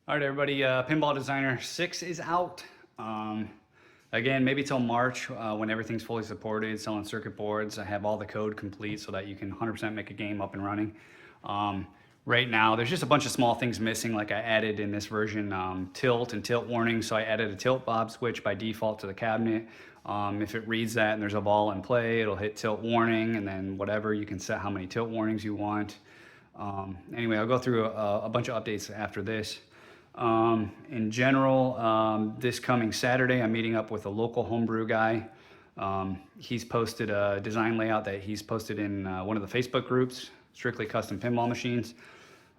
All right, everybody. Pinball Designer 6 is out. Again, maybe till March when everything's fully supported, selling circuit boards. I have all the code complete so that you can 100% make a game up and running. Um, right now, there's just a bunch of small things missing. Like I added in this version tilt and tilt warning. So I added a tilt bob switch by default to the cabinet. If it reads that and there's a ball in play, it'll hit tilt warning, and then whatever, you can set how many tilt warnings you want. Anyway, I'll go through a bunch of updates after this. In general, this coming Saturday, I'm meeting up with a local homebrew guy. He's posted a design layout that he's posted in one of the Facebook groups, Strictly Custom Pinball Machines.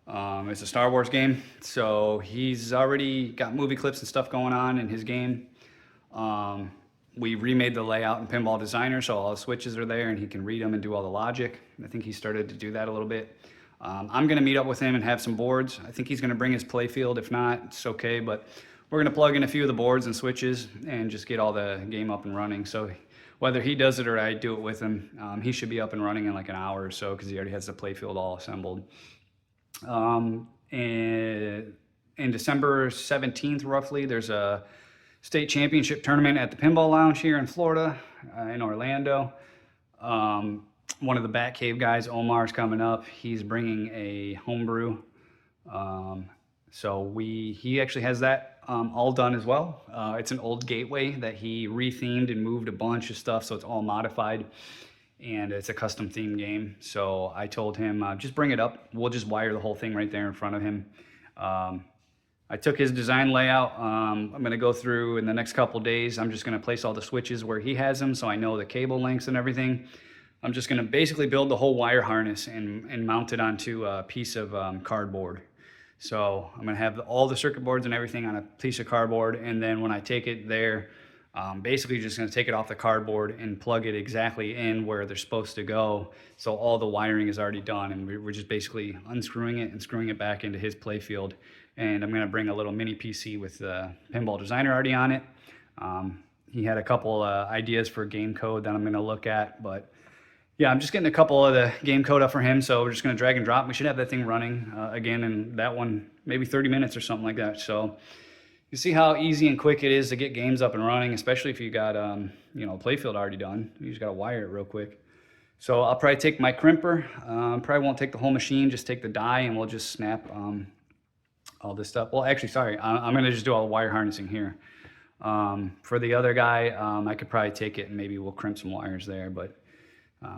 It's a Star Wars game, so he's already got movie clips and stuff going on in his game. We remade the layout in Pinball Designer, so all the switches are there and he can read them and do all the logic. I think he started to do that a little bit. I'm going to meet up with him and have some boards. I think he's going to bring his playfield. If not, it's okay, but we're going to plug in a few of the boards and switches and just get all the game up and running. So whether he does it or I do it with him, he should be up and running in like an hour or so because he already has the playfield all assembled. In December 17th, roughly, there's a state championship tournament at the Pinball Lounge here in Florida, in Orlando. One of the Batcave guys, Omar's coming up. He's bringing a homebrew. He actually has that all done as well. It's an old gateway that he rethemed and moved a bunch of stuff, so it's all modified. And it's a custom theme game. So I told him, just bring it up. We'll just wire the whole thing right there in front of him. I took his design layout. I'm going to go through in the next couple days. I'm just going to place all the switches where he has them so I know the cable lengths and everything. I'm just going to basically build the whole wire harness and mount it onto a piece of cardboard. So I'm going to have all the circuit boards and everything on a piece of cardboard, and then when I take it there, basically just going to take it off the cardboard and plug it exactly in where they're supposed to go. So all the wiring is already done, and we're just basically unscrewing it and screwing it back into his playfield. And I'm going to bring a little mini PC with Pinball Designer already on it. He had a couple ideas for game code that I'm going to look at, but yeah, I'm just getting a couple of the game code up for him, so we're just going to drag and drop. We should have that thing running again in that one, maybe 30 minutes or something like that. So you see how easy and quick it is to get games up and running, especially if you got playfield already done. You just got to wire it real quick. So I'll probably take my crimper. Probably won't take the whole machine, just take the die, and we'll just snap all this stuff. Well, actually, sorry, I'm going to just do all the wire harnessing here. For the other guy, I could probably take it and maybe we'll crimp some wires there, but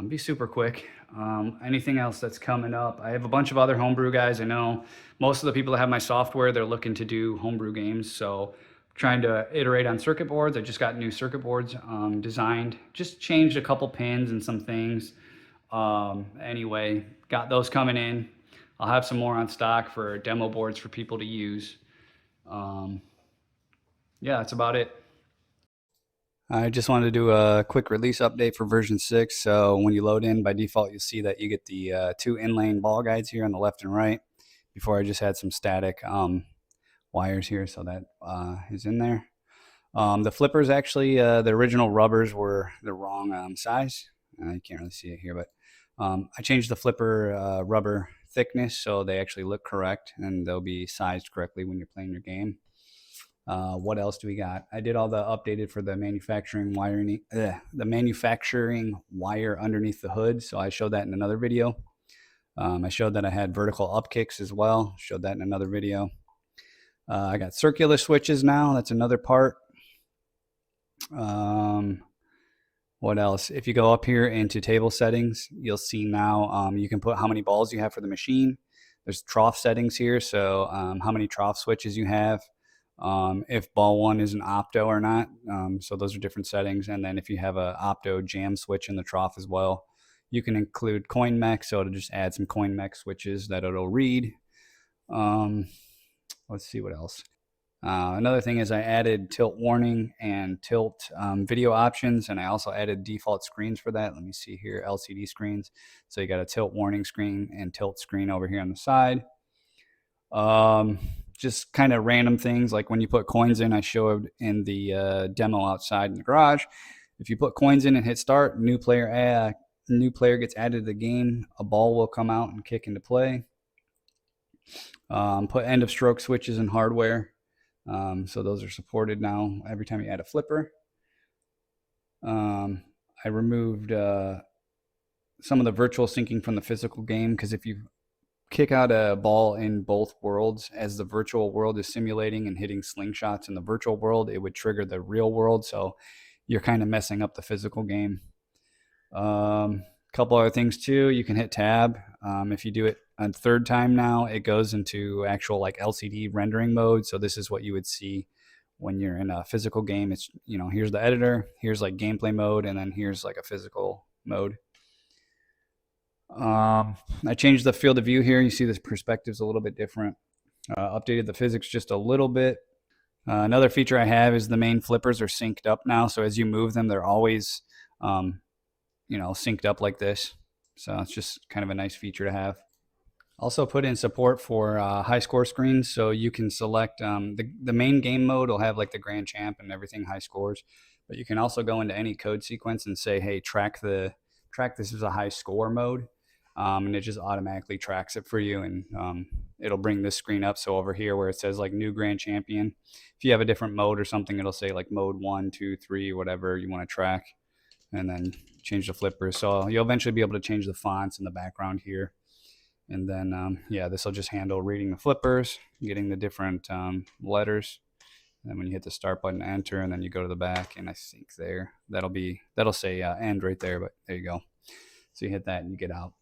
be super quick. Anything else that's coming up? I have a bunch of other homebrew guys. I know most of the people that have my software, they're looking to do homebrew games. So trying to iterate on circuit boards. I just got new circuit boards designed. Just changed a couple pins and some things. Anyway, got those coming in. I'll have some more on stock for demo boards for people to use. Yeah, that's about it. I just wanted to do a quick release update for version 6. So when you load in, by default, you'll see that you get the two in-lane ball guides here on the left and right. Before I just had some static wires here, so that is in there. The flippers, actually, the original rubbers were the wrong size. You can't really see it here, but I changed the flipper rubber thickness so they actually look correct and they'll be sized correctly when you're playing your game. What else do we got? I did all the updated for the manufacturing wiring, the manufacturing wire underneath the hood. So I showed that in another video. I showed that I had vertical up kicks as well. Showed that in another video. I got circular switches now. That's another part. What else? If you go up here into table settings, you'll see now you can put how many balls you have for the machine. There's trough settings here. So how many trough switches you have. If ball one is an opto or not. So those are different settings. And then if you have a opto jam switch in the trough as well, you can include coin mech. So it'll just add some coin mech switches that it'll read. Let's see what else. Another thing is I added tilt warning and tilt video options, and I also added default screens for that. Let me see here, LCD screens. So you got a tilt warning screen and tilt screen over here on the side. Just kind of random things like when you put coins in, I showed in the demo outside in the garage. If you put coins in and hit start, new player gets added to the game, a ball will come out and kick into play. Put end of stroke switches in hardware. So those are supported now every time you add a flipper. I removed some of the virtual syncing from the physical game because if you kick out a ball in both worlds, as the virtual world is simulating and hitting slingshots in the virtual world, it would trigger the real world. So you're kind of messing up the physical game. Couple other things too. You can hit tab. If you do it a third time now, it goes into actual like LCD rendering mode. So this is what you would see when you're in a physical game. It's, you know, here's the editor, here's like gameplay mode, and then here's like a physical mode. I changed the field of view here. You see this perspective's a little bit different. Updated the physics just a little bit. Another feature I have is the main flippers are synced up now. So as you move them, they're always, synced up like this. So it's just kind of a nice feature to have. Also put in support for high score screens, so you can select the main game mode will have like the grand champ and everything high scores, but you can also go into any code sequence and say, hey, track this as a high score mode, and it just automatically tracks it for you, and it'll bring this screen up. So over here where it says like new grand champion, if you have a different mode or something, it'll say like mode 1, 2, 3, whatever you want to track, and then change the flippers. So you'll eventually be able to change the fonts in the background here. And then, this will just handle reading the flippers, getting the different letters. And then when you hit the start button, enter, and then you go to the back, and I think that'll say end right there, but there you go. So you hit that and you get out.